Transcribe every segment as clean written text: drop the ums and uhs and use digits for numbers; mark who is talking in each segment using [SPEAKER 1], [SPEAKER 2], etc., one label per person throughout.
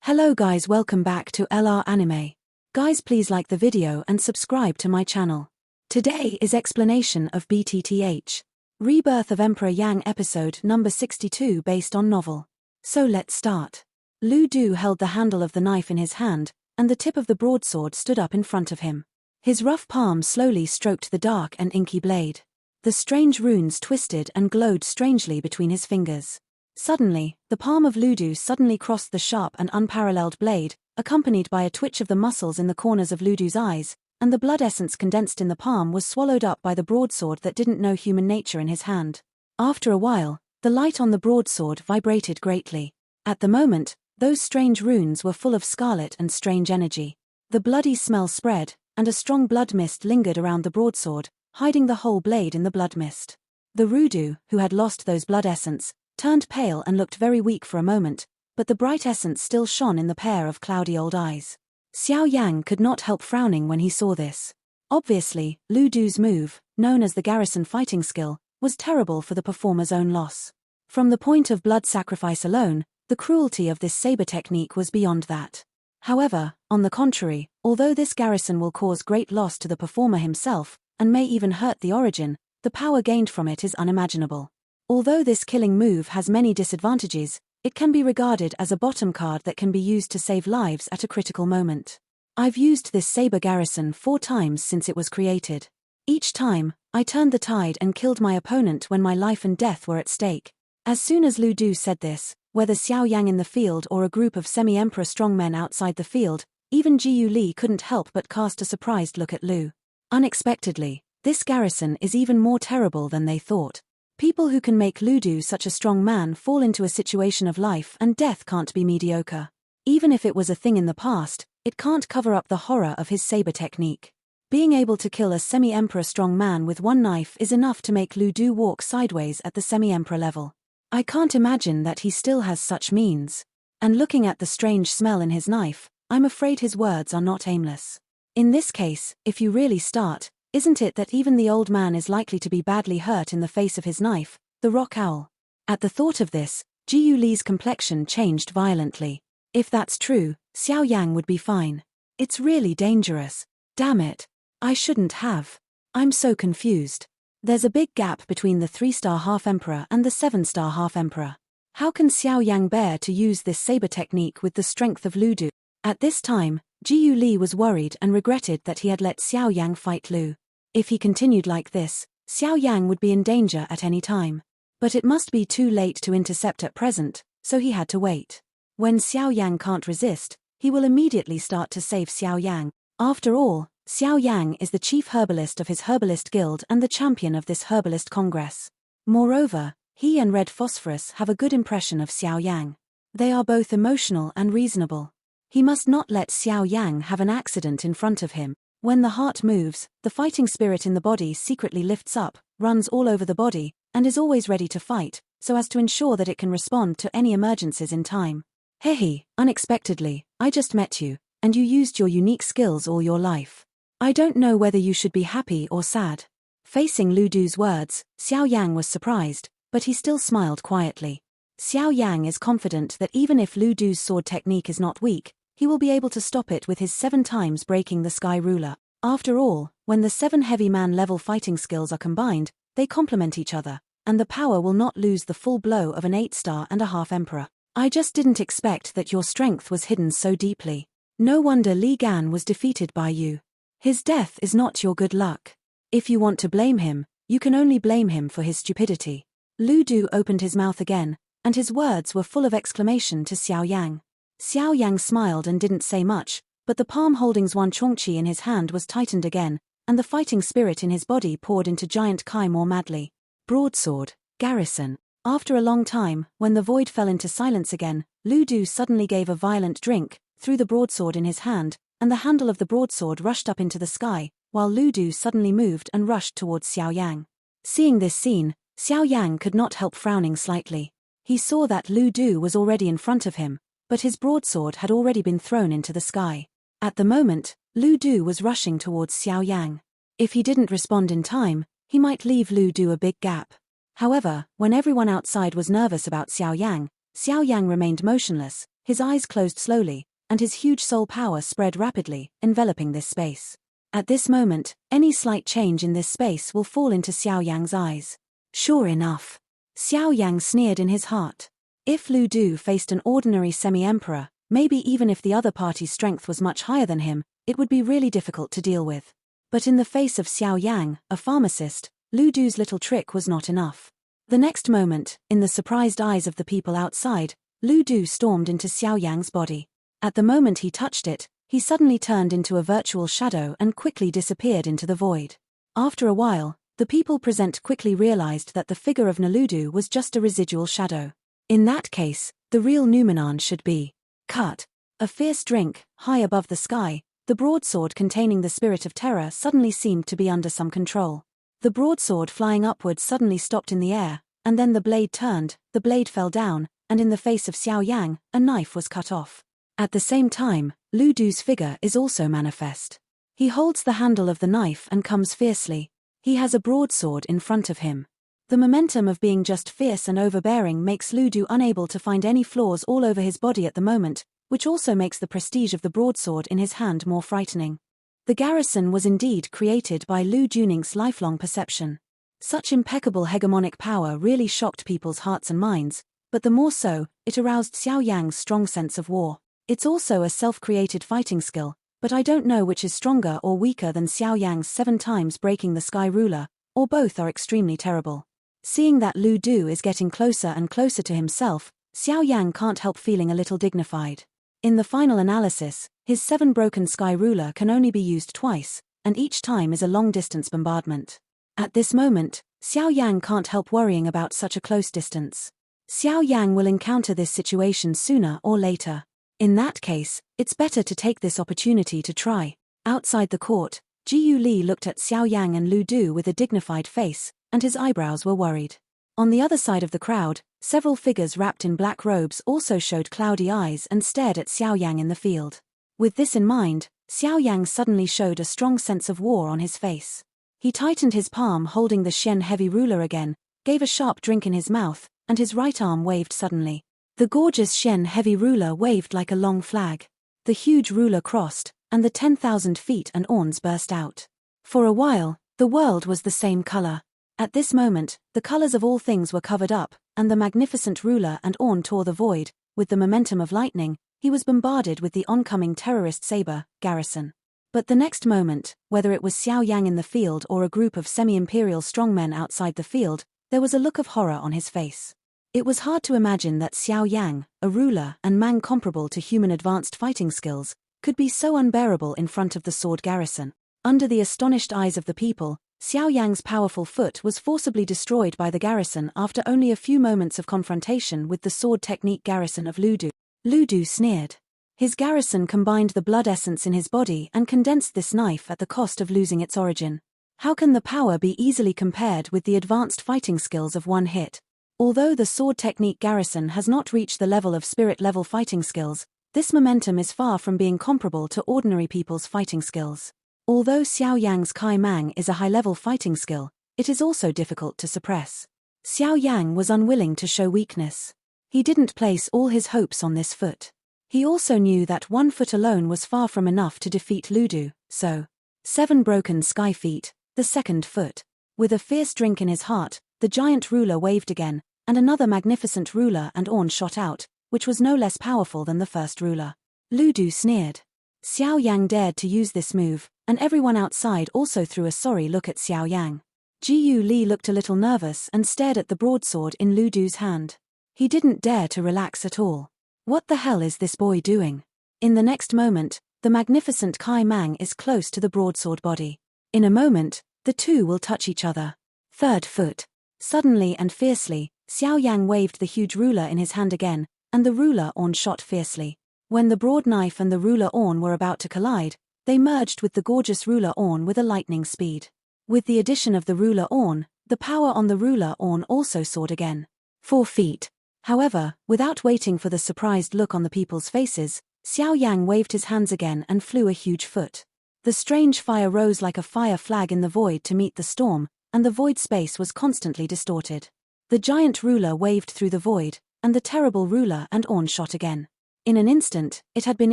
[SPEAKER 1] Hello guys, welcome back to LR Anime. Guys, please like the video and subscribe to my channel. Today is explanation of BTTH Rebirth of Emperor Yang episode number 62 based on novel. So let's start. Lu Du held the handle of the knife in his hand, and the tip of the broadsword stood up in front of him. His rough palm slowly stroked the dark and inky blade. The strange runes twisted and glowed strangely between his fingers. Suddenly, the palm of Lu Du suddenly crossed the sharp and unparalleled blade, accompanied by a twitch of the muscles in the corners of Lu Du's eyes, and the blood essence condensed in the palm was swallowed up by the broadsword that didn't know human nature in his hand. After a while, the light on the broadsword vibrated greatly. At the moment, those strange runes were full of scarlet and strange energy. The bloody smell spread, and a strong blood mist lingered around the broadsword, hiding the whole blade in the blood mist. The Rudu, who had lost those blood essence, turned pale and looked very weak for a moment, but the bright essence still shone in the pair of cloudy old eyes. Xiao Yang could not help frowning when he saw this. Obviously, Lu Du's move, known as the garrison fighting skill, was terrible for the performer's own loss. From the point of blood sacrifice alone, the cruelty of this saber technique was beyond that. However, on the contrary, although this garrison will cause great loss to the performer himself, and may even hurt the origin, the power gained from it is unimaginable. Although this killing move has many disadvantages, it can be regarded as a bottom card that can be used to save lives at a critical moment. I've used this saber garrison 4 times since it was created. Each time, I turned the tide and killed my opponent when my life and death were at stake. As soon as Lu Du said this, whether Xiao Yang in the field or a group of semi-emperor strongmen outside the field, even Jiu Li couldn't help but cast a surprised look at Lu. Unexpectedly, this garrison is even more terrible than they thought. People who can make Lu Du such a strong man fall into a situation of life and death can't be mediocre. Even if it was a thing in the past, it can't cover up the horror of his saber technique. Being able to kill a semi-emperor strong man with one knife is enough to make Lu Du walk sideways at the semi-emperor level. I can't imagine that he still has such means. And looking at the strange smell in his knife, I'm afraid his words are not aimless. In this case, if you really start, isn't it that even the old man is likely to be badly hurt in the face of his knife, the rock owl? At the thought of this, Jiu Li's complexion changed violently. If that's true, Xiao Yang would be fine. It's really dangerous. Damn it. I shouldn't have. I'm so confused. There's a big gap between the 3-star half-emperor and the 7-star half-emperor. How can Xiao Yang bear to use this saber technique with the strength of Lu Du? At this time, Jiu Li was worried and regretted that he had let Xiao Yang fight Lu. If he continued like this, Xiao Yang would be in danger at any time. But it must be too late to intercept at present, so he had to wait. When Xiao Yang can't resist, he will immediately start to save Xiao Yang. After all, Xiao Yang is the chief herbalist of his herbalist guild and the champion of this herbalist congress. Moreover, he and Red Phosphorus have a good impression of Xiao Yang. They are both emotional and reasonable. He must not let Xiao Yang have an accident in front of him. When the heart moves, the fighting spirit in the body secretly lifts up, runs all over the body, and is always ready to fight, so as to ensure that it can respond to any emergencies in time. Hehe, unexpectedly, I just met you, and you used your unique skills all your life. I don't know whether you should be happy or sad. Facing Lu Du's words, Xiao Yang was surprised, but he still smiled quietly. Xiao Yang is confident that even if Lu Du's sword technique is not weak, he will be able to stop it with his 7 times breaking the sky ruler. After all, when the 7 heavy man level fighting skills are combined, they complement each other, and the power will not lose the full blow of an 8-star and a half emperor. I just didn't expect that your strength was hidden so deeply. No wonder Li Gan was defeated by you. His death is not your good luck. If you want to blame him, you can only blame him for his stupidity. Lu Du opened his mouth again, and his words were full of exclamation to Xiao Yang. Xiao Yang smiled and didn't say much, but the palm holding Zhuangchongqi in his hand was tightened again, and the fighting spirit in his body poured into Giant Kai more madly. Broadsword, garrison. After a long time, when the void fell into silence again, Lu Du suddenly gave a violent drink, threw the broadsword in his hand, and the handle of the broadsword rushed up into the sky, while Lu Du suddenly moved and rushed towards Xiao Yang. Seeing this scene, Xiao Yang could not help frowning slightly. He saw that Lu Du was already in front of him, but his broadsword had already been thrown into the sky. At the moment, Lu Du was rushing towards Xiao Yang. If he didn't respond in time, he might leave Lu Du a big gap. However, when everyone outside was nervous about Xiao Yang remained motionless, his eyes closed slowly, and his huge soul power spread rapidly, enveloping this space. At this moment, any slight change in this space will fall into Xiao Yang's eyes. Sure enough. Xiao Yang sneered in his heart. If Lu Du faced an ordinary semi-emperor, maybe even if the other party's strength was much higher than him, it would be really difficult to deal with. But in the face of Xiao Yang, a pharmacist, Lu Du's little trick was not enough. The next moment, in the surprised eyes of the people outside, Lu Du stormed into Xiao Yang's body. At the moment he touched it, he suddenly turned into a virtual shadow and quickly disappeared into the void. After a while, the people present quickly realized that the figure of Naludu was just a residual shadow. In that case, the real Numenon should be cut. A fierce drink, high above the sky, the broadsword containing the spirit of terror suddenly seemed to be under some control. The broadsword flying upwards suddenly stopped in the air, and then the blade turned, the blade fell down, and in the face of Xiao Yang, a knife was cut off. At the same time, Lu Du's figure is also manifest. He holds the handle of the knife and comes fiercely. He has a broadsword in front of him. The momentum of being just fierce and overbearing makes Lu Du unable to find any flaws all over his body at the moment, which also makes the prestige of the broadsword in his hand more frightening. The garrison was indeed created by Lu Junink's lifelong perception. Such impeccable hegemonic power really shocked people's hearts and minds, but the more so, it aroused Xiao Yang's strong sense of war. It's also a self-created fighting skill, but I don't know which is stronger or weaker than Xiao Yang's 7 times breaking the sky ruler, or both are extremely terrible. Seeing that Lu Du is getting closer and closer to himself, Xiao Yang can't help feeling a little dignified. In the final analysis, his 7 broken sky ruler can only be used twice, and each time is a long-distance bombardment. At this moment, Xiao Yang can't help worrying about such a close distance. Xiao Yang will encounter this situation sooner or later. In that case, it's better to take this opportunity to try. Outside the court, Jiyu Li looked at Xiao Yang and Lu Du with a dignified face, and his eyebrows were worried. On the other side of the crowd, several figures wrapped in black robes also showed cloudy eyes and stared at Xiao Yang in the field. With this in mind, Xiao Yang suddenly showed a strong sense of war on his face. He tightened his palm holding the Shen heavy ruler again, gave a sharp drink in his mouth, and his right arm waved suddenly. The gorgeous Shen heavy ruler waved like a long flag. The huge ruler crossed, and the 10,000 feet and orns burst out. For a while, the world was the same color. At this moment, the colors of all things were covered up, and the magnificent ruler and orn tore the void. With the momentum of lightning, he was bombarded with the oncoming terrorist saber, garrison. But the next moment, whether it was Xiao Yang in the field or a group of semi-imperial strongmen outside the field, there was a look of horror on his face. It was hard to imagine that Xiao Yang, a ruler and man comparable to human advanced fighting skills, could be so unbearable in front of the sword garrison. Under the astonished eyes of the people, Xiao Yang's powerful foot was forcibly destroyed by the garrison after only a few moments of confrontation with the sword technique garrison of Lu Du. Lu Du sneered. His garrison combined the blood essence in his body and condensed this knife at the cost of losing its origin. How can the power be easily compared with the advanced fighting skills of one hit? Although the sword technique garrison has not reached the level of spirit-level fighting skills, this momentum is far from being comparable to ordinary people's fighting skills. Although Xiao Yang's Kai Mang is a high-level fighting skill, it is also difficult to suppress. Xiao Yang was unwilling to show weakness. He didn't place all his hopes on this foot. He also knew that one foot alone was far from enough to defeat Lu Du, so 7 broken sky feet, the second foot. With a fierce drink in his heart, the giant ruler waved again, and another magnificent ruler and orn shot out, which was no less powerful than the first ruler. Lu Du sneered. Xiao Yang dared to use this move, and everyone outside also threw a sorry look at Xiao Yang. Jiyu Li looked a little nervous and stared at the broadsword in Lu Du's hand. He didn't dare to relax at all. What the hell is this boy doing? In the next moment, the magnificent Kai Mang is close to the broadsword body. In a moment, the two will touch each other. Third foot. Suddenly and fiercely, Xiao Yang waved the huge ruler in his hand again, and the ruler orn shot fiercely. When the broad knife and the ruler orn were about to collide, they merged with the gorgeous ruler orn with a lightning speed. With the addition of the ruler orn, the power on the ruler orn also soared again. 4 feet. However, without waiting for the surprised look on the people's faces, Xiao Yang waved his hands again and flew a huge foot. The strange fire rose like a fire flag in the void to meet the storm, and the void space was constantly distorted. The giant ruler waved through the void, and the terrible ruler and orn shot again. In an instant, it had been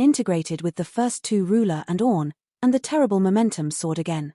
[SPEAKER 1] integrated with the first two ruler and orn, and the terrible momentum soared again.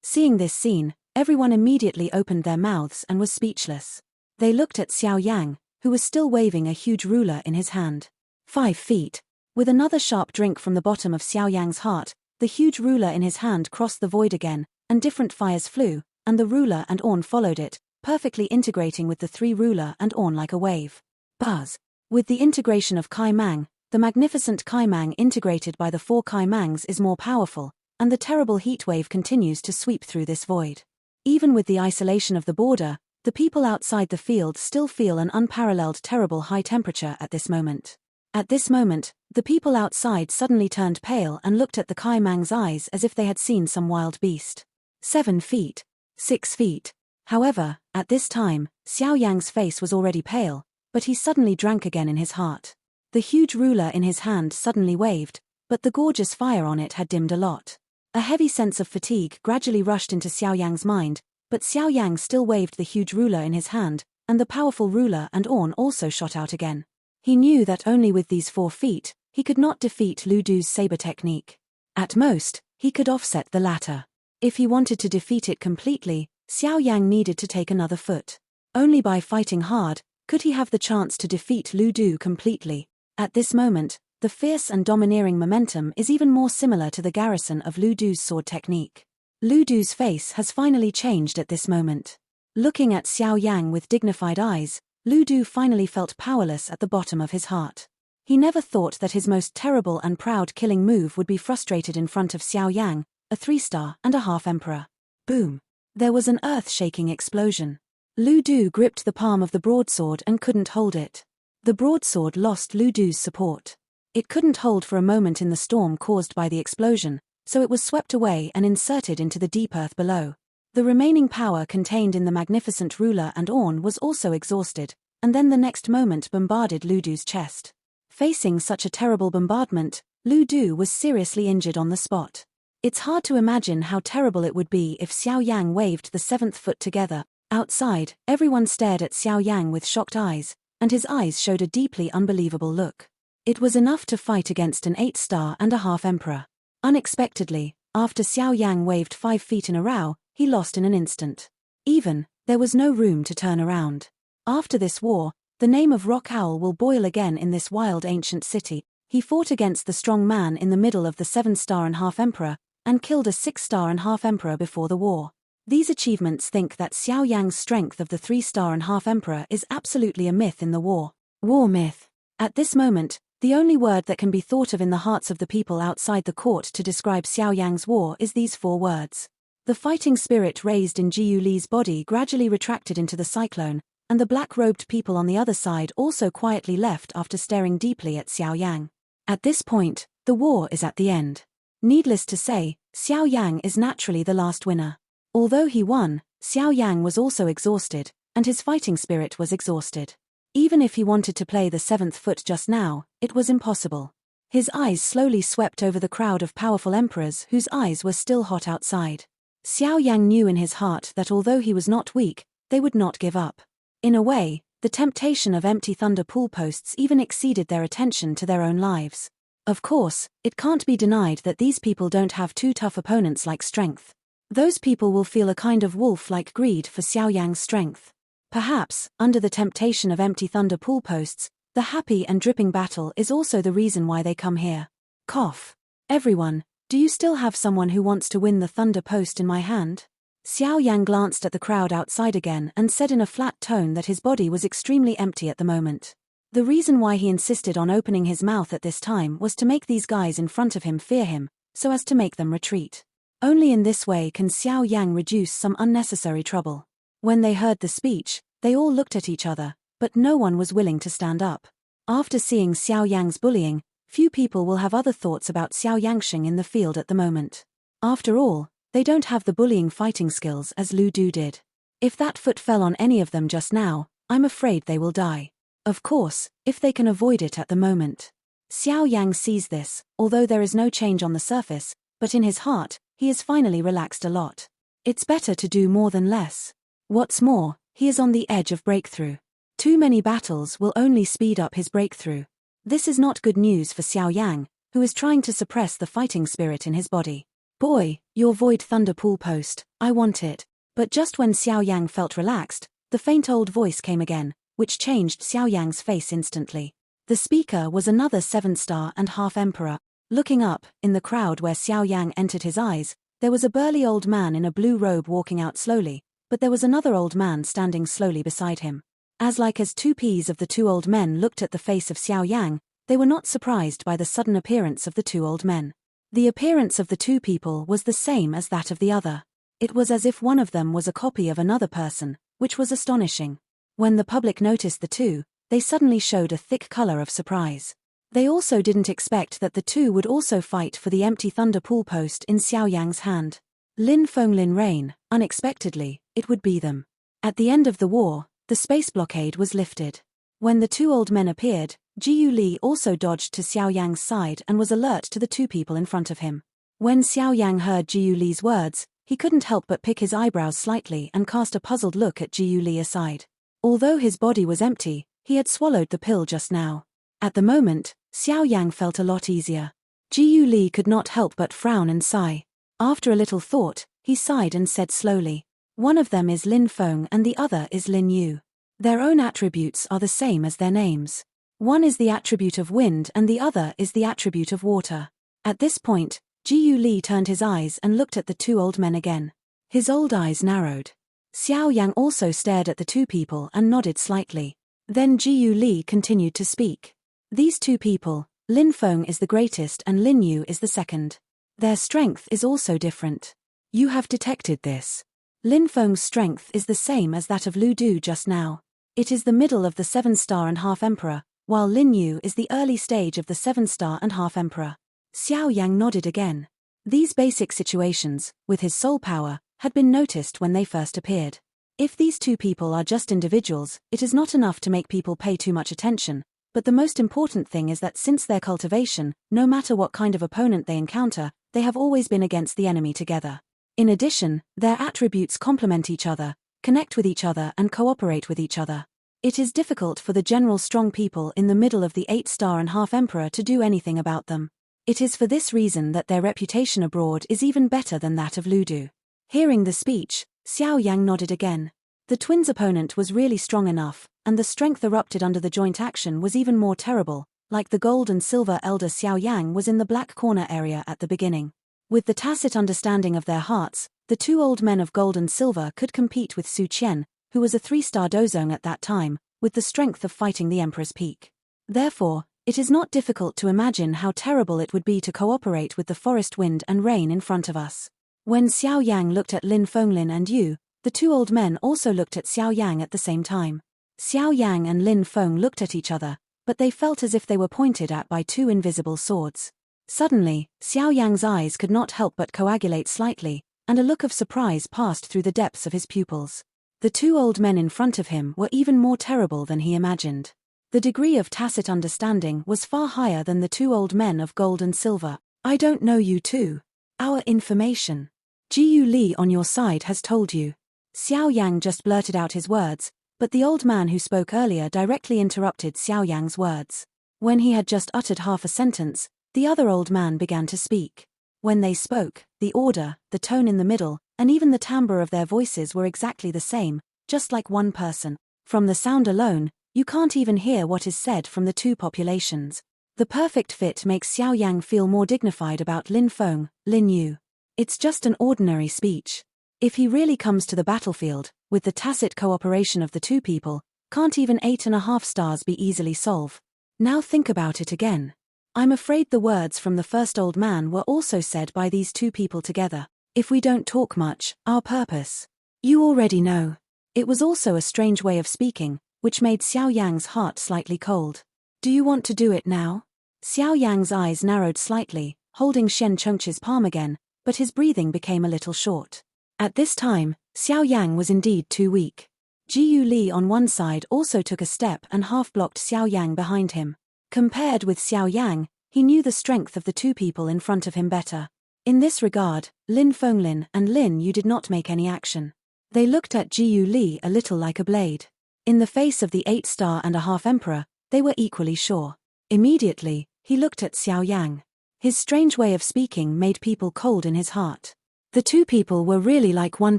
[SPEAKER 1] Seeing this scene, everyone immediately opened their mouths and was speechless. They looked at Xiao Yang, who was still waving a huge ruler in his hand. 5 feet. With another sharp drink from the bottom of Xiao Yang's heart, the huge ruler in his hand crossed the void again, and different fires flew, and the ruler and orn followed it, perfectly integrating with the 3 ruler and orn like a wave. Buzz. With the integration of Kai Mang, the magnificent Kai Mang integrated by the 4 Kai Mangs is more powerful, and the terrible heat wave continues to sweep through this void. Even with the isolation of the border, the people outside the field still feel an unparalleled terrible high temperature at this moment. At this moment, the people outside suddenly turned pale and looked at the Kai Mang's eyes as if they had seen some wild beast. 7 feet. 6 feet. However, at this time, Xiao Yang's face was already pale, but he suddenly drank again in his heart. The huge ruler in his hand suddenly waved, but the gorgeous fire on it had dimmed a lot. A heavy sense of fatigue gradually rushed into Xiao Yang's mind, but Xiao Yang still waved the huge ruler in his hand, and the powerful ruler and orn also shot out again. He knew that only with these 4 feet, he could not defeat Lu Du's saber technique. At most, he could offset the latter. If he wanted to defeat it completely, Xiao Yang needed to take another foot. Only by fighting hard, could he have the chance to defeat Lu Du completely. At this moment, the fierce and domineering momentum is even more similar to the garrison of Lu Du's sword technique. Lu Du's face has finally changed at this moment. Looking at Xiao Yang with dignified eyes, Lu Du finally felt powerless at the bottom of his heart. He never thought that his most terrible and proud killing move would be frustrated in front of Xiao Yang, a 3-star and a half emperor. Boom! There was an earth-shaking explosion. Lu Du gripped the palm of the broadsword and couldn't hold it. The broadsword lost Lu Du's support. It couldn't hold for a moment in the storm caused by the explosion, so it was swept away and inserted into the deep earth below. The remaining power contained in the magnificent ruler and orn was also exhausted, and then the next moment bombarded Lu Du's chest. Facing such a terrible bombardment, Lu Du was seriously injured on the spot. It's hard to imagine how terrible it would be if Xiao Yang waved the 7th foot together. Outside, everyone stared at Xiao Yang with shocked eyes, and his eyes showed a deeply unbelievable look. It was enough to fight against an 8-star and a half emperor. Unexpectedly, after Xiao Yang waved 5 feet in a row, he lost in an instant. There was no room to turn around. After this war, the name of Rock Owl will boil again in this wild ancient city. He fought against the strong man in the middle of the 7-star and half emperor, and killed a 6-star and half emperor before the war. These achievements think that Xiao Yang's strength of the 3-star and half emperor is absolutely a myth in the war myth. At this moment, the only word that can be thought of in the hearts of the people outside the court to describe Xiao Yang's war is these 4 words. The fighting spirit raised in Jiu Li's body gradually retracted into the cyclone, and the black-robed people on the other side also quietly left after staring deeply at Xiao Yang. At this point, the war is at the end. Needless to say, Xiao Yang is naturally the last winner. Although he won, Xiao Yang was also exhausted, and his fighting spirit was exhausted. Even if he wanted to play the 7th foot just now, it was impossible. His eyes slowly swept over the crowd of powerful emperors whose eyes were still hot outside. Xiao Yang knew in his heart that although he was not weak, they would not give up. In a way, the temptation of empty thunder pool posts even exceeded their attention to their own lives. Of course, it can't be denied that these people don't have 2 tough opponents like strength. Those people will feel a kind of wolf-like greed for Xiao Yang's strength. Perhaps, under the temptation of empty thunder pool posts, the happy and dripping battle is also the reason why they come here. Cough. Everyone, do you still have someone who wants to win the thunder post in my hand? Xiao Yang glanced at the crowd outside again and said in a flat tone that his body was extremely empty at the moment. The reason why he insisted on opening his mouth at this time was to make these guys in front of him fear him, so as to make them retreat. Only in this way can Xiao Yang reduce some unnecessary trouble. When they heard the speech, they all looked at each other, but no one was willing to stand up. After seeing Xiao Yang's bullying, few people will have other thoughts about Xiao Yangxing in the field at the moment. After all, they don't have the bullying fighting skills as Lu Du did. If that foot fell on any of them just now, I'm afraid they will die. Of course, if they can avoid it at the moment. Xiao Yang sees this, although there is no change on the surface, but in his heart, he is finally relaxed a lot. It's better to do more than less. What's more, he is on the edge of breakthrough. Too many battles will only speed up his breakthrough. This is not good news for Xiao Yang, who is trying to suppress the fighting spirit in his body. Boy, your void thunder pool post, I want it. But just when Xiao Yang felt relaxed, the faint old voice came again, which changed Xiao Yang's face instantly. The speaker was another 7-star and half emperor. Looking up, in the crowd where Xiao Yang entered his eyes, there was a burly old man in a blue robe walking out slowly, but there was another old man standing slowly beside him. As two peas of the two old men looked at the face of Xiao Yang, they were not surprised by the sudden appearance of the two old men. The appearance of the two people was the same as that of the other. It was as if one of them was a copy of another person, which was astonishing. When the public noticed the two, they suddenly showed a thick color of surprise. They also didn't expect that the two would also fight for the empty thunder pool post in Xiao Yang's hand. Lin Fenglin reign, unexpectedly, it would be them. At the end of the war, the space blockade was lifted. When the two old men appeared, Jiu Li also dodged to Xiao Yang's side and was alert to the two people in front of him. When Xiao Yang heard Jiu Li's words, he couldn't help but pick his eyebrows slightly and cast a puzzled look at Jiu Li aside. Although his body was empty, he had swallowed the pill just now. At the moment, Xiao Yang felt a lot easier. Jiu Li could not help but frown and sigh. After a little thought, he sighed and said slowly, "One of them is Lin Feng and the other is Lin Yu. Their own attributes are the same as their names. One is the attribute of wind and the other is the attribute of water." At this point, Jiu Li turned his eyes and looked at the two old men again. His old eyes narrowed. Xiao Yang also stared at the two people and nodded slightly. Then Jiu Li continued to speak. "These two people, Lin Feng is the greatest and Lin Yu is the second. Their strength is also different. You have detected this. Lin Feng's strength is the same as that of Lu Du just now. It is the middle of the 7-star and half emperor, while Lin Yu is the early stage of the 7-star and half emperor." Xiao Yang nodded again. These basic situations, with his soul power, had been noticed when they first appeared. If these two people are just individuals, it is not enough to make people pay too much attention, but the most important thing is that since their cultivation, no matter what kind of opponent they encounter, they have always been against the enemy together. In addition, their attributes complement each other, connect with each other and cooperate with each other. It is difficult for the general strong people in the middle of the 8-star and half emperor to do anything about them. It is for this reason that their reputation abroad is even better than that of Lu Du. Hearing the speech, Xiao Yang nodded again. The twins' opponent was really strong enough, and the strength erupted under the joint action was even more terrible, like the gold and silver elder Xiao Yang was in the black corner area at the beginning. With the tacit understanding of their hearts, the two old men of gold and silver could compete with Su Qian, who was a 3-star dozong at that time, with the strength of fighting the Emperor's peak. Therefore, it is not difficult to imagine how terrible it would be to cooperate with the forest wind and rain in front of us. When Xiao Yang looked at Lin Fenglin and Yu, the two old men also looked at Xiao Yang at the same time. Xiao Yang and Lin Feng looked at each other, but they felt as if they were pointed at by two invisible swords. Suddenly, Xiao Yang's eyes could not help but coagulate slightly, and a look of surprise passed through the depths of his pupils. The two old men in front of him were even more terrible than he imagined. The degree of tacit understanding was far higher than the two old men of gold and silver. "I don't know you two. Our information. Jiu Li on your side has told you." Xiao Yang just blurted out his words, but the old man who spoke earlier directly interrupted Xiao Yang's words. When he had just uttered half a sentence, the other old man began to speak. When they spoke, the order, the tone in the middle, and even the timbre of their voices were exactly the same, just like one person. From the sound alone, you can't even hear what is said from the two populations. The perfect fit makes Xiao Yang feel more dignified about Lin Feng, Lin Yu. It's just an ordinary speech. If he really comes to the battlefield, with the tacit cooperation of the two people, can't even 8.5 stars be easily solved? Now think about it again. I'm afraid the words from the first old man were also said by these two people together. If we don't talk much, our purpose. You already know. It was also a strange way of speaking, which made Xiao Yang's heart slightly cold. Do you want to do it now? Xiao Yang's eyes narrowed slightly, holding Shen Chengqi's palm again, but his breathing became a little short. At this time, Xiao Yang was indeed too weak. Jiu Li on one side also took a step and half-blocked Xiao Yang behind him. Compared with Xiao Yang, he knew the strength of the two people in front of him better. In this regard, Lin Fenglin and Lin Yu did not make any action. They looked at Jiu Li a little like a blade. In the face of the 8-star and a half emperor, they were equally sure. Immediately, he looked at Xiao Yang. His strange way of speaking made people cold in his heart. The two people were really like one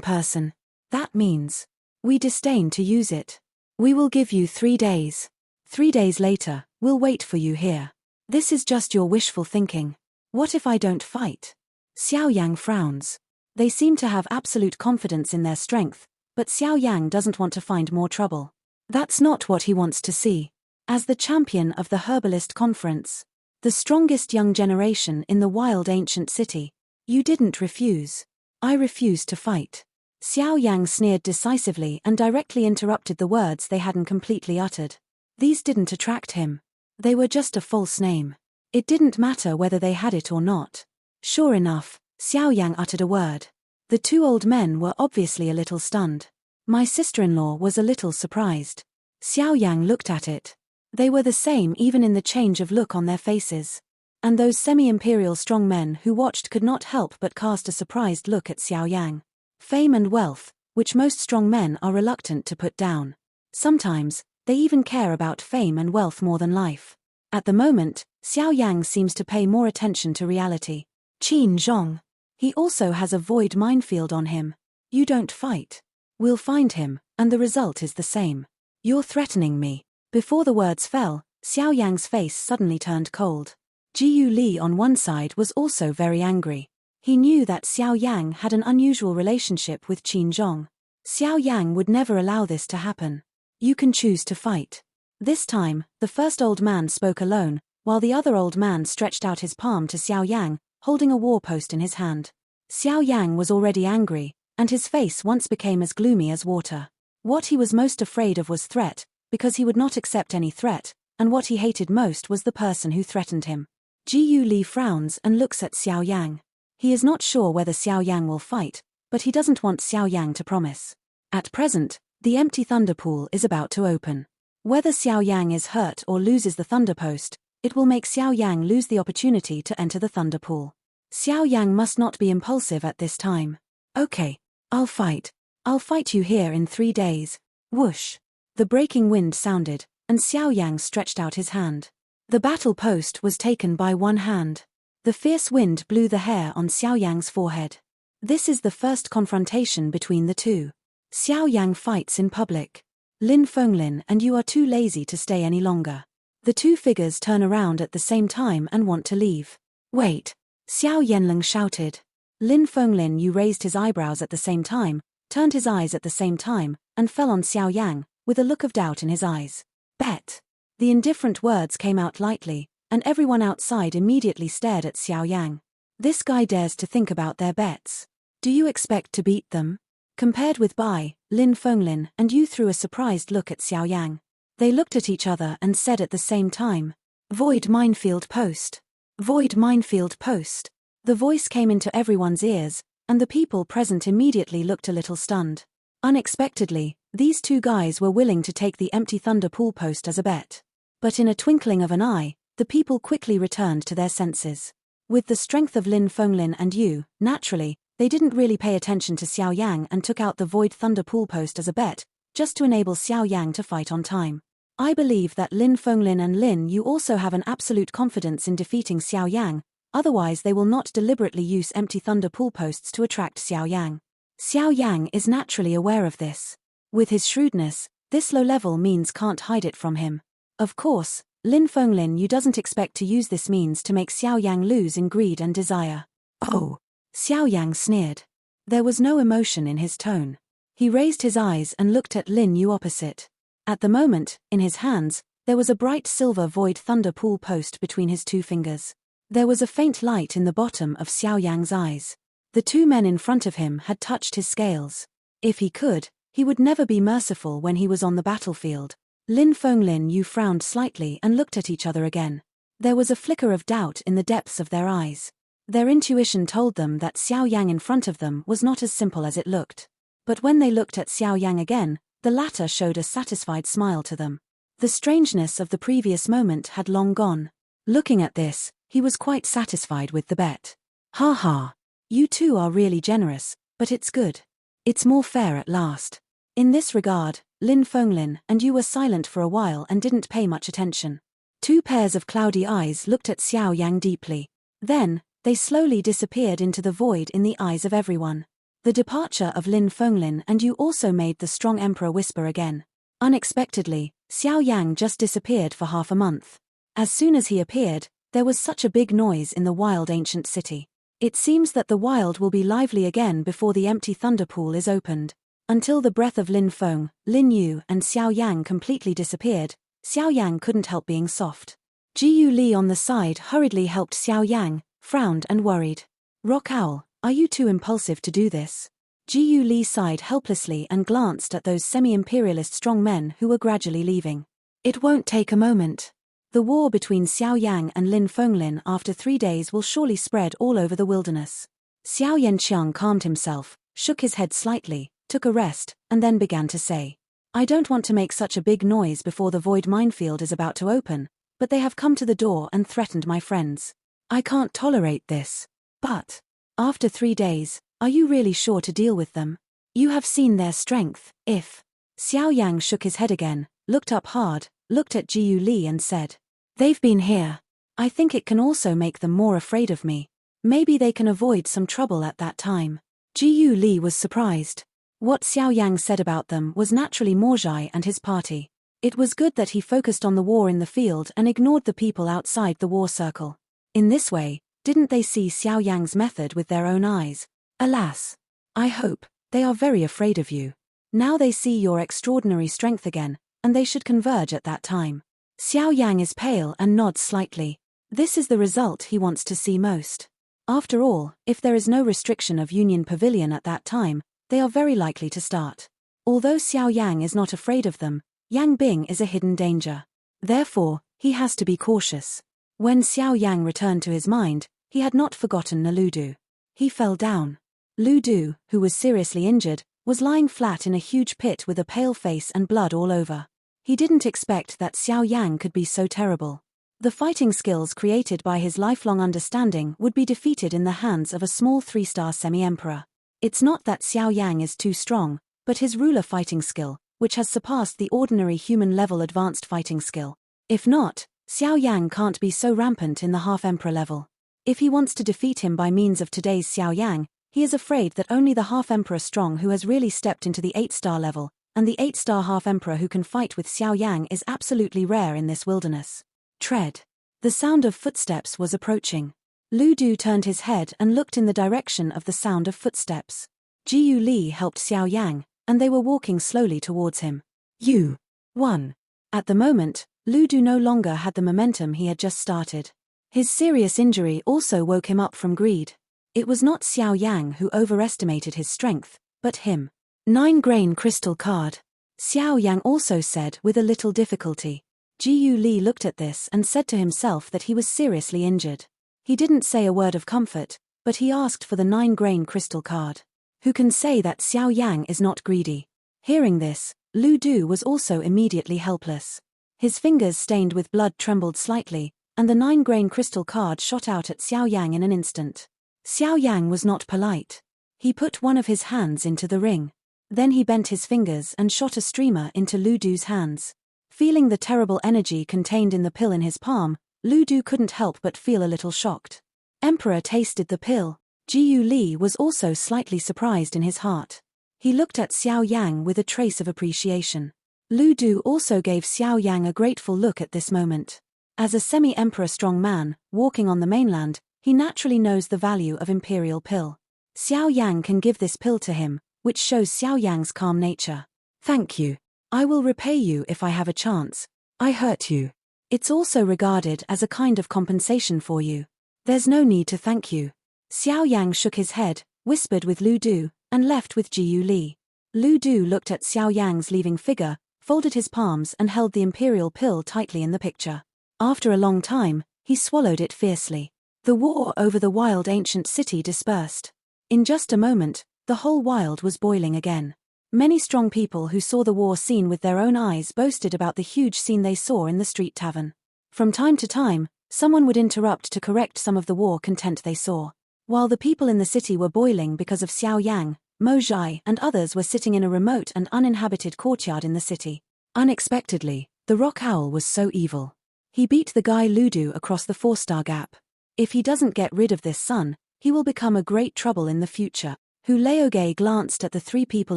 [SPEAKER 1] person. That means, we disdain to use it. We will give you 3 days. 3 days later, we'll wait for you here. This is just your wishful thinking. What if I don't fight? Xiao Yang frowns. They seem to have absolute confidence in their strength, but Xiao Yang doesn't want to find more trouble. That's not what he wants to see. As the champion of the Herbalist Conference, the strongest young generation in the wild ancient city, you didn't refuse. I refuse to fight. Xiao Yang sneered decisively and directly interrupted the words they hadn't completely uttered. These didn't attract him. They were just a false name. It didn't matter whether they had it or not. Sure enough, Xiao Yang uttered a word. The two old men were obviously a little stunned. My sister-in-law was a little surprised. Xiao Yang looked at it. They were the same even in the change of look on their faces. And those semi-imperial strong men who watched could not help but cast a surprised look at Xiao Yang. Fame and wealth, which most strong men are reluctant to put down. Sometimes, they even care about fame and wealth more than life. At the moment, Xiao Yang seems to pay more attention to reality. Qin Zhong. He also has a void minefield on him. You don't fight. We'll find him, and the result is the same. You're threatening me. Before the words fell, Xiao Yang's face suddenly turned cold. Jiu Li on one side was also very angry. He knew that Xiao Yang had an unusual relationship with Qin Zhong. Xiao Yang would never allow this to happen. You can choose to fight. This time, the first old man spoke alone, while the other old man stretched out his palm to Xiao Yang, holding a war post in his hand. Xiao Yang was already angry, and his face once became as gloomy as water. What he was most afraid of was threat, because he would not accept any threat, and what he hated most was the person who threatened him. Jiu Li frowns and looks at Xiao Yang. He is not sure whether Xiao Yang will fight, but he doesn't want Xiao Yang to promise. At present, the empty thunder pool is about to open. Whether Xiao Yang is hurt or loses the thunder post, it will make Xiao Yang lose the opportunity to enter the thunder pool. Xiao Yang must not be impulsive at this time. Okay, I'll fight. I'll fight you here in 3 days. Whoosh. The breaking wind sounded, and Xiao Yang stretched out his hand. The battle post was taken by one hand. The fierce wind blew the hair on Xiao Yang's forehead. This is the first confrontation between the two. Xiao Yang fights in public. Lin Fenglin and you are too lazy to stay any longer. The two figures turn around at the same time and want to leave. Wait. Xiao Yanlong shouted. Lin Fenglin Yu raised his eyebrows at the same time, turned his eyes at the same time, and fell on Xiao Yang, with a look of doubt in his eyes. Bet. The indifferent words came out lightly, and everyone outside immediately stared at Xiao Yang. This guy dares to think about their bets. Do you expect to beat them? Compared with Bai, Lin Fenglin and Yu threw a surprised look at Xiao Yang. They looked at each other and said at the same time, Void minefield post. Void minefield post. The voice came into everyone's ears, and the people present immediately looked a little stunned. Unexpectedly, these two guys were willing to take the empty thunder pool post as a bet. But in a twinkling of an eye, the people quickly returned to their senses. With the strength of Lin Fenglin and Yu, naturally, they didn't really pay attention to Xiao Yang and took out the void thunder pool post as a bet, just to enable Xiao Yang to fight on time. I believe that Lin Fenglin and Lin Yu also have an absolute confidence in defeating Xiao Yang, otherwise they will not deliberately use empty thunder pool posts to attract Xiao Yang. Xiao Yang is naturally aware of this. With his shrewdness, this low level means can't hide it from him. Of course, Lin Fenglin Yu doesn't expect to use this means to make Xiao Yang lose in greed and desire. Oh! Xiao Yang sneered. There was no emotion in his tone. He raised his eyes and looked at Lin Yu opposite. At the moment, in his hands, there was a bright silver void thunder pool post between his two fingers. There was a faint light in the bottom of Xiao Yang's eyes. The two men in front of him had touched his scales. If he could, he would never be merciful when he was on the battlefield. Lin Fenglin Yu frowned slightly and looked at each other again. There was a flicker of doubt in the depths of their eyes. Their intuition told them that Xiao Yang in front of them was not as simple as it looked. But when they looked at Xiao Yang again, the latter showed a satisfied smile to them. The strangeness of the previous moment had long gone. Looking at this, he was quite satisfied with the bet. Ha ha. You two are really generous, but it's good. It's more fair at last. In this regard, Lin Fenglin and you were silent for a while and didn't pay much attention. Two pairs of cloudy eyes looked at Xiao Yang deeply. Then, they slowly disappeared into the void in the eyes of everyone. The departure of Lin Fenglin and you also made the strong emperor whisper again. Unexpectedly, Xiao Yang just disappeared for half a month. As soon as he appeared, there was such a big noise in the wild ancient city. It seems that the wild will be lively again before the empty thunder pool is opened. Until the breath of Lin Feng, Lin Yu and Xiao Yang completely disappeared, Xiao Yang couldn't help being soft. Jiyu Li on the side hurriedly helped Xiao Yang, frowned and worried. Rock Owl, are you too impulsive to do this? Jiyu Li sighed helplessly and glanced at those semi-imperialist strong men who were gradually leaving. It won't take a moment. The war between Xiao Yang and Lin Fenglin after 3 days will surely spread all over the wilderness. Xiao Yanqiang calmed himself, shook his head slightly, took a rest, and then began to say, I don't want to make such a big noise before the void minefield is about to open, but they have come to the door and threatened my friends. I can't tolerate this. But, after 3 days, are you really sure to deal with them? You have seen their strength, if... Xiao Yang shook his head again, looked up hard, looked at Jiyu Li and said, they've been here. I think it can also make them more afraid of me. Maybe they can avoid some trouble at that time. Jiyu Li was surprised. What Xiao Yang said about them was naturally Morjai and his party. It was good that he focused on the war in the field and ignored the people outside the war circle. In this way, didn't they see Xiao Yang's method with their own eyes? Alas! I hope they are very afraid of you. Now they see your extraordinary strength again, and they should converge at that time. Xiao Yang is pale and nods slightly. This is the result he wants to see most. After all, if there is no restriction of Union Pavilion at that time, they are very likely to start. Although Xiao Yang is not afraid of them, Yang Bing is a hidden danger. Therefore, he has to be cautious. When Xiao Yang returned to his mind, he had not forgotten Naludu. He fell down. Lu Du, who was seriously injured, was lying flat in a huge pit with a pale face and blood all over. He didn't expect that Xiao Yang could be so terrible. The fighting skills created by his lifelong understanding would be defeated in the hands of a small 3-star semi-emperor. It's not that Xiao Yang is too strong, but his ruler fighting skill, which has surpassed the ordinary human-level advanced fighting skill. If not, Xiao Yang can't be so rampant in the half-emperor level. If he wants to defeat him by means of today's Xiao Yang, he is afraid that only the half-emperor strong who has really stepped into the 8-star level, and the 8-star half-emperor who can fight with Xiao Yang is absolutely rare in this wilderness. Tread. The sound of footsteps was approaching. Lu Du turned his head and looked in the direction of the sound of footsteps. Jiyu Li helped Xiao Yang, and they were walking slowly towards him. You won. At the moment, Lu Du no longer had the momentum he had just started. His serious injury also woke him up from greed. It was not Xiao Yang who overestimated his strength, but him. 9-grain crystal card. Xiao Yang also said with a little difficulty. Jiyu Li looked at this and said to himself that he was seriously injured. He didn't say a word of comfort, but he asked for the 9-grain crystal card. Who can say that Xiao Yang is not greedy? Hearing this, Lu Du was also immediately helpless. His fingers stained with blood trembled slightly, and the 9-grain crystal card shot out at Xiao Yang in an instant. Xiao Yang was not polite. He put one of his hands into the ring. Then he bent his fingers and shot a streamer into Lu Du's hands. Feeling the terrible energy contained in the pill in his palm, Lu Du couldn't help but feel a little shocked. Emperor tasted the pill. Jiyu Li was also slightly surprised in his heart. He looked at Xiao Yang with a trace of appreciation. Lu Du also gave Xiao Yang a grateful look at this moment. As a semi-emperor strong man, walking on the mainland, he naturally knows the value of imperial pill. Xiao Yang can give this pill to him, which shows Xiao Yang's calm nature. Thank you. I will repay you if I have a chance. I hurt you. It's also regarded as a kind of compensation for you. There's no need to thank you. Xiao Yang shook his head, whispered with Lu Du, and left with Jiyu Li. Lu Du looked at Xiao Yang's leaving figure, folded his palms and held the imperial pill tightly in the picture. After a long time, he swallowed it fiercely. The war over the wild ancient city dispersed. In just a moment, the whole wild was boiling again. Many strong people who saw the war scene with their own eyes boasted about the huge scene they saw in the street tavern. From time to time, someone would interrupt to correct some of the war content they saw. While the people in the city were boiling because of Xiao Yang, Mo Zhai and others were sitting in a remote and uninhabited courtyard in the city. Unexpectedly, the rock owl was so evil. He beat the guy Ludu across the 4-star gap. If he doesn't get rid of this son, he will become a great trouble in the future. Hu Laoge glanced at the 3 people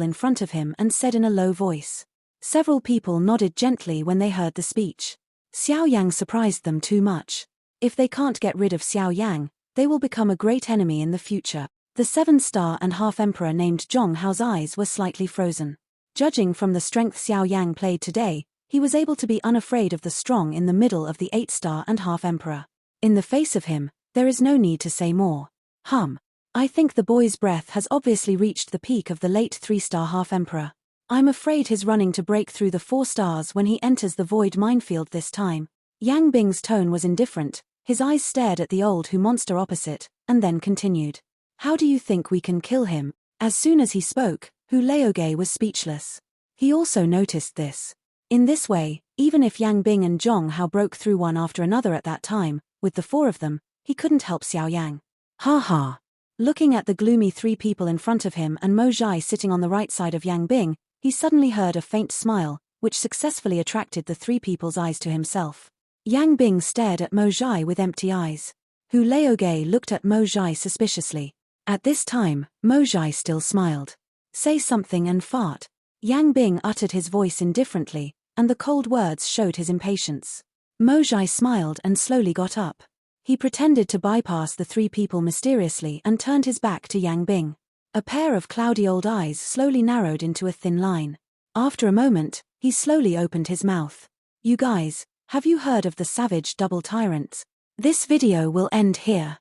[SPEAKER 1] in front of him and said in a low voice. Several people nodded gently when they heard the speech. Xiao Yang surprised them too much. If they can't get rid of Xiao Yang, they will become a great enemy in the future. The 7-star and half-emperor named Zhong Hao's eyes were slightly frozen. Judging from the strength Xiao Yang played today, he was able to be unafraid of the strong in the middle of the 8-star and half-emperor. In the face of him, there is no need to say more. I think the boy's breath has obviously reached the peak of the late 3-star half-emperor. I'm afraid his running to break through the 4 stars when he enters the void minefield this time. Yang Bing's tone was indifferent, his eyes stared at the old Hu monster opposite, and then continued. How do you think we can kill him? As soon as he spoke, Hu Laoge was speechless. He also noticed this. In this way, even if Yang Bing and Zhong Hao broke through one after another at that time, with the 4 of them, he couldn't help Xiao Yang. Ha ha. Looking at the gloomy 3 people in front of him and Mo Zhai sitting on the right side of Yang Bing, he suddenly heard a faint smile, which successfully attracted the 3 people's eyes to himself. Yang Bing stared at Mo Zhai with empty eyes. Hu Laoge looked at Mo Zhai suspiciously. At this time, Mo Zhai still smiled. Say something and fart. Yang Bing uttered his voice indifferently, and the cold words showed his impatience. Mo Zhai smiled and slowly got up. He pretended to bypass the 3 people mysteriously and turned his back to Yang Bing. A pair of cloudy old eyes slowly narrowed into a thin line. After a moment, he slowly opened his mouth. You guys, have you heard of the savage double tyrants? This video will end here.